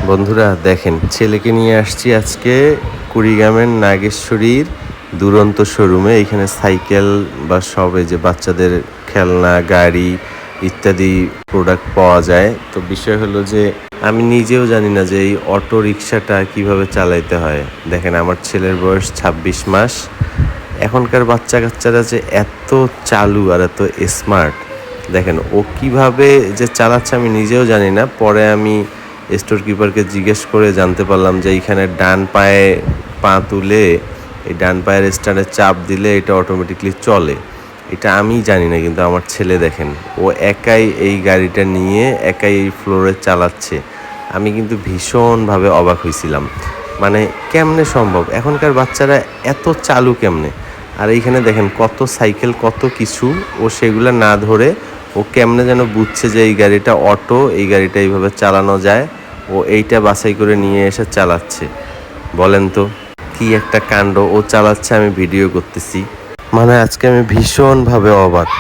বন্ধুরা দেখেন, ছেলেকে নিয়ে আসছি আজকে কুড়িগ্রামের নাগেশ্বরীর দুরন্ত শোরুমে। এখানে সাইকেল বা সব এই যে বাচ্চাদের খেলনা, গাড়ি ইত্যাদি প্রোডাক্ট পাওয়া যায়। তো বিষয় হলো যে আমি নিজেও জানি না যে এই অটো রিক্সাটা কীভাবে চালাইতে হয়। দেখেন, আমার ছেলের বয়স 26 মাস। এখনকার বাচ্চা কাচ্চারা যে এত চালু আর এত স্মার্ট, দেখেন ও কিভাবে যে চালাচ্ছে আমি নিজেও জানি না। পরে আমি স্টোর কিপারকে জিজ্ঞেস করে জানতে পারলাম যে এইখানে ডান পায়ে পা তুলে এই ডান পায়ের স্ট্যান্ডে চাপ দিলে এটা অটোমেটিকলি চলে। এটা আমি জানি না, কিন্তু আমার ছেলে দেখেন ও একাই এই গাড়িটা নিয়ে একাই এই ফ্লোরে চালাচ্ছে। আমি কিন্তু ভীষণভাবে অবাক হয়েছিলাম, মানে কেমনে সম্ভব, এখনকার বাচ্চারা এত চালু কেমনে। আর এইখানে দেখেন কত সাইকেল, কত কিছু, ও সেগুলো না ধরে ও কেমনে যেন বুঝছে যে এই গাড়িটা অটো, এই গাড়িটা এইভাবে চালানো যায়। ও এইটা বাছাই করে নিয়ে এসে চালাচ্ছে। বলেন তো কি একটা কাণ্ড ও চালাচ্ছে, আমি ভিডিও করতেছি। মানে আজকে আমি ভীষণভাবে অবাক।